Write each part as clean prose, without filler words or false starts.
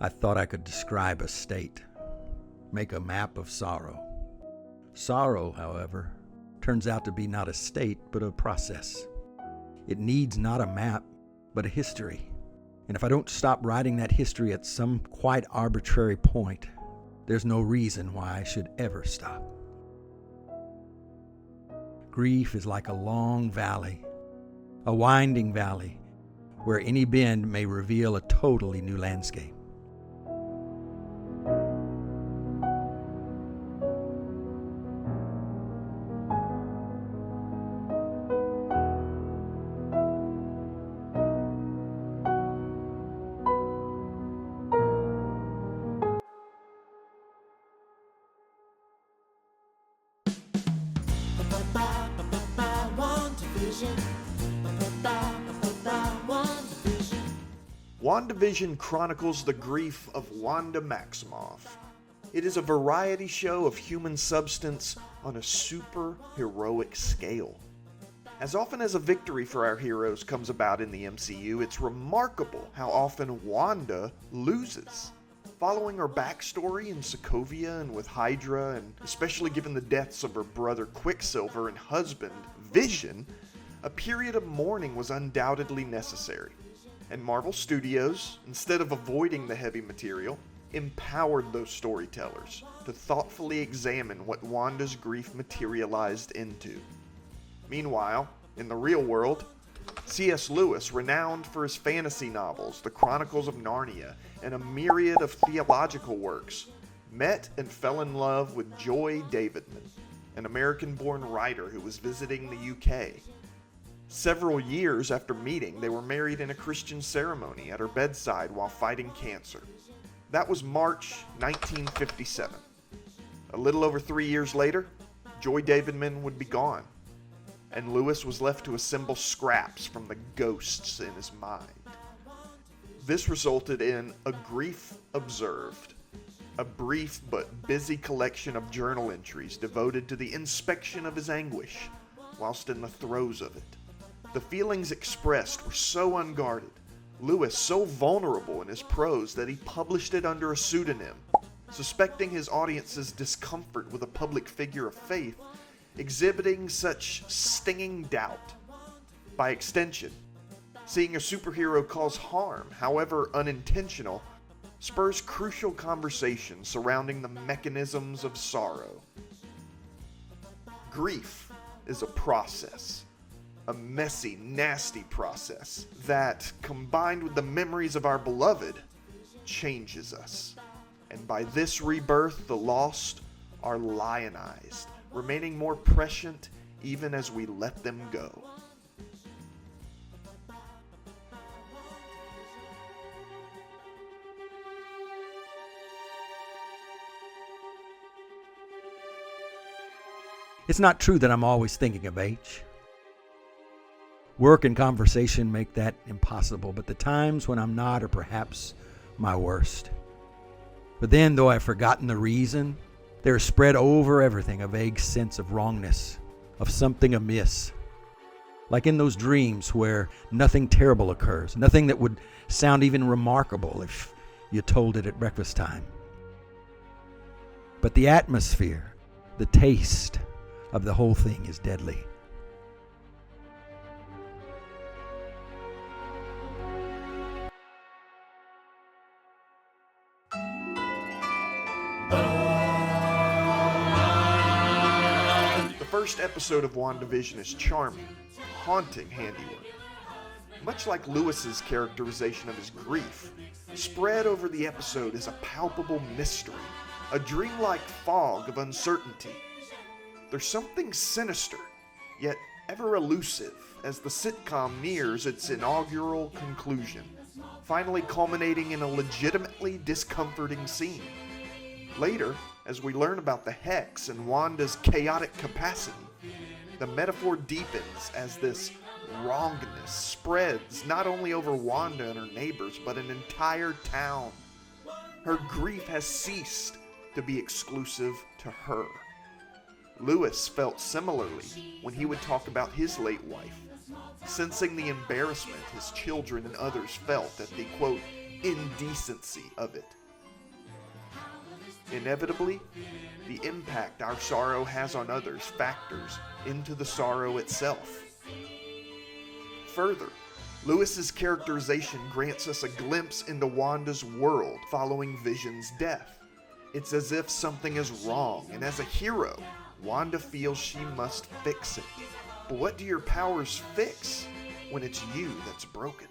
I thought I could describe a state, make a map of sorrow. Sorrow, however, turns out to be not a state, but a process. It needs not a map, but a history. And if I don't stop writing that history at some quite arbitrary point, there's no reason why I should ever stop. Grief is like a long valley, a winding valley, where any bend may reveal a totally new landscape. WandaVision chronicles the grief of Wanda Maximoff. It is a variety show of human substance on a super-heroic scale. As often as a victory for our heroes comes about in the MCU, it's remarkable how often Wanda loses. Following her backstory in Sokovia and with Hydra, and especially given the deaths of her brother Quicksilver and husband Vision, a period of mourning was undoubtedly necessary. And Marvel Studios, instead of avoiding the heavy material, empowered those storytellers to thoughtfully examine what Wanda's grief materialized into. Meanwhile, in the real world, S.Lewis, renowned for his fantasy novels, the Chronicles of Narnia, and a myriad of theological works, met and fell in love with Joy Davidman, an American-born writer who was visiting the UK. Several years after meeting, they were married in a Christian ceremony at her bedside while fighting cancer. That was March 1957. A little over 3 years later, Joy Davidman would be gone, and Lewis was left to assemble scraps from the ghosts in his mind. This resulted in A Grief Observed, a brief but busy collection of journal entries devoted to the inspection of his anguish whilst in the throes of it. The feelings expressed were so unguarded, Lewis so vulnerable in his prose that he published it under a pseudonym, suspecting his audience's discomfort with a public figure of faith, exhibiting such stinging doubt. By extension, seeing a superhero cause harm, however unintentional, spurs crucial conversation surrounding the mechanisms of sorrow. Grief is a process. A messy, nasty process that, combined with the memories of our beloved, changes us. And by this rebirth, the lost are lionized, remaining more prescient even as we let them go. It's not true that I'm always thinking of H. Work and conversation make that impossible, but the times when I'm not are perhaps my worst. But then, though I've forgotten the reason, there is spread over everything a vague sense of wrongness, of something amiss. Like in those dreams where nothing terrible occurs, nothing that would sound even remarkable if you told it at breakfast time. But the atmosphere, the taste of the whole thing is deadly. The first episode of WandaVision is charming, haunting handiwork. Much like Lewis's characterization of his grief, spread over the episode is a palpable mystery, a dreamlike fog of uncertainty. There's something sinister, yet ever elusive, as the sitcom nears its inaugural conclusion, finally culminating in a legitimately discomforting scene. Later, as we learn about the Hex and Wanda's chaotic capacity, the metaphor deepens as this wrongness spreads not only over Wanda and her neighbors, but an entire town. Her grief has ceased to be exclusive to her. Lewis felt similarly when he would talk about his late wife, sensing the embarrassment his children and others felt at the, quote, indecency of it. Inevitably, the impact our sorrow has on others factors into the sorrow itself. Further, Lewis's characterization grants us a glimpse into Wanda's world following Vision's death. It's as if something is wrong, and as a hero, Wanda feels she must fix it. But what do your powers fix when it's you that's broken?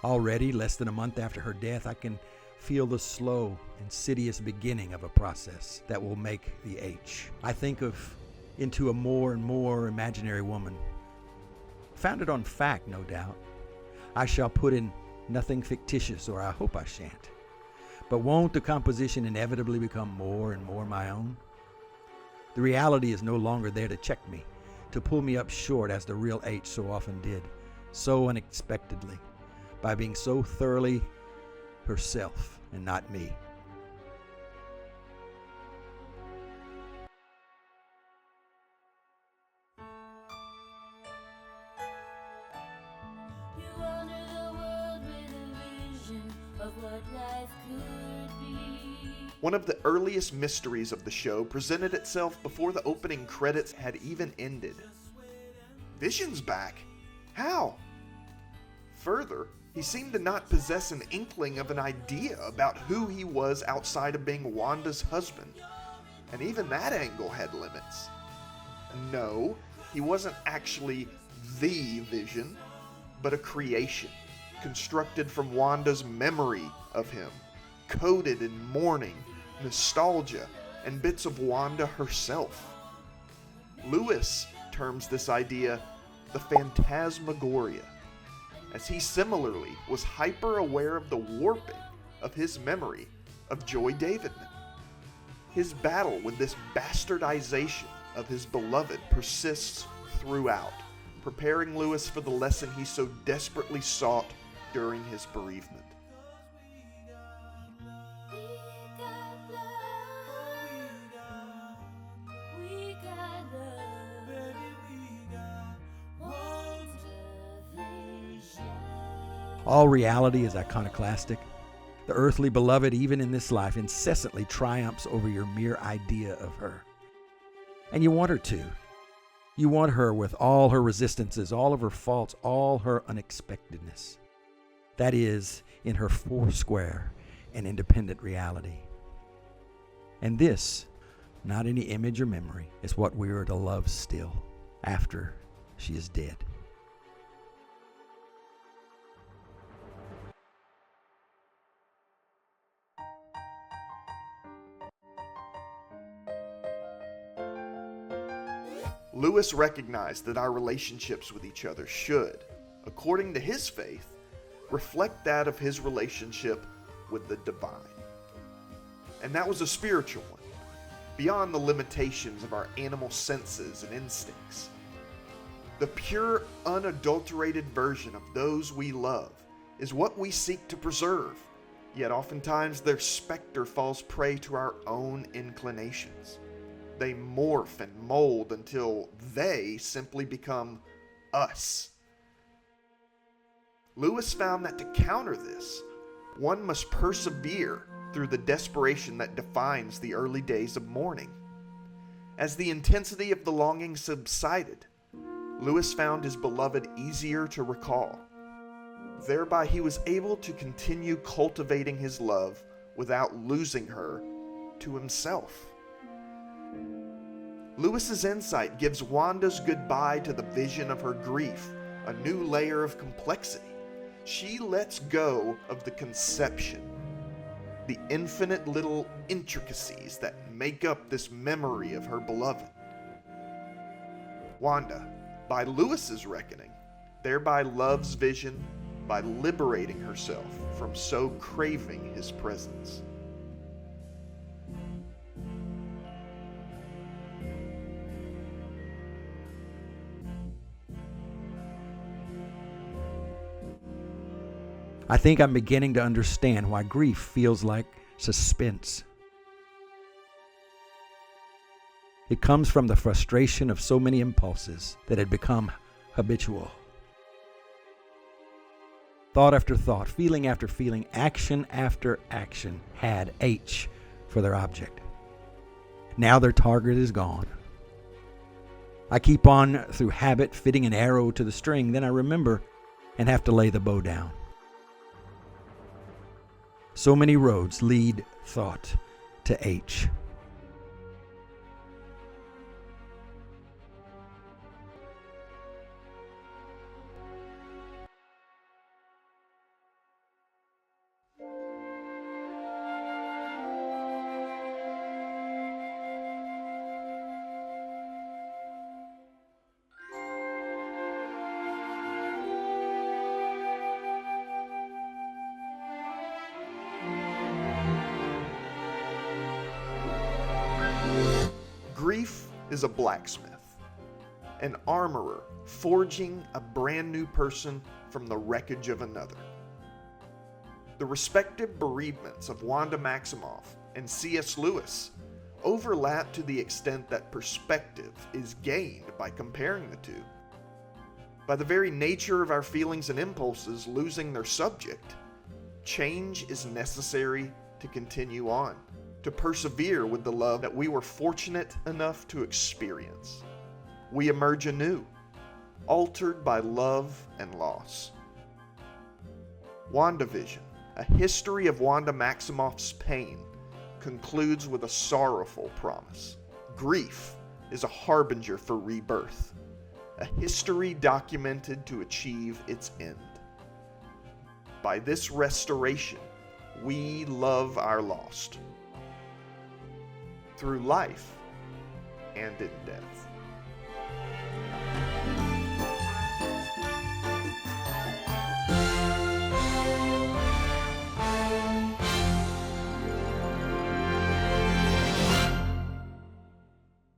Already, less than a month after her death, I can feel the slow, insidious beginning of a process that will make the H. I think of into a more and more imaginary woman, founded on fact, no doubt. I shall put in nothing fictitious, or I hope I shan't. But won't the composition inevitably become more and more my own? The reality is no longer there to check me, to pull me up short as the real H so often did, so unexpectedly, by being so thoroughly herself and not me. You wander the world with a vision of what life could be. One of the earliest mysteries of the show presented itself before the opening credits had even ended. Vision's back? How? Further, he seemed to not possess an inkling of an idea about who he was outside of being Wanda's husband. And even that angle had limits. No, he wasn't actually the Vision, but a creation, constructed from Wanda's memory of him, coded in mourning, nostalgia, and bits of Wanda herself. Lewis terms this idea the phantasmagoria, as he similarly was hyper-aware of the warping of his memory of Joy Davidman. His battle with this bastardization of his beloved persists throughout, preparing Lewis for the lesson he so desperately sought during his bereavement. All reality is iconoclastic. The earthly beloved, even in this life, incessantly triumphs over your mere idea of her. And you want her to. You want her with all her resistances, all of her faults, all her unexpectedness. That is, in her foursquare and independent reality. And this, not any image or memory, is what we are to love still, after she is dead. Lewis recognized that our relationships with each other should, according to his faith, reflect that of his relationship with the divine. And that was a spiritual one, beyond the limitations of our animal senses and instincts. The pure, unadulterated version of those we love is what we seek to preserve, yet oftentimes their specter falls prey to our own inclinations. They morph and mold until they simply become us. Lewis found that to counter this, one must persevere through the desperation that defines the early days of mourning. As the intensity of the longing subsided, Lewis found his beloved easier to recall. Thereby he was able to continue cultivating his love without losing her to himself. Lewis's insight gives Wanda's goodbye to the vision of her grief a new layer of complexity. She lets go of the conception, the infinite little intricacies that make up this memory of her beloved. Wanda, by Lewis's reckoning, thereby loves Vision by liberating herself from so craving his presence. I think I'm beginning to understand why grief feels like suspense. It comes from the frustration of so many impulses that had become habitual. Thought after thought, feeling after feeling, action after action had H for their object. Now their target is gone. I keep on through habit, fitting an arrow to the string, then I remember and have to lay the bow down. So many roads lead thought to H. Grief is a blacksmith, an armorer forging a brand new person from the wreckage of another. The respective bereavements of Wanda Maximoff and S.Lewis overlap to the extent that perspective is gained by comparing the two. By the very nature of our feelings and impulses losing their subject, change is necessary to continue on, to persevere with the love that we were fortunate enough to experience. We emerge anew, altered by love and loss. WandaVision, a history of Wanda Maximoff's pain, concludes with a sorrowful promise. Grief is a harbinger for rebirth, a history documented to achieve its end. By this restoration, we love our lost, through life and in death.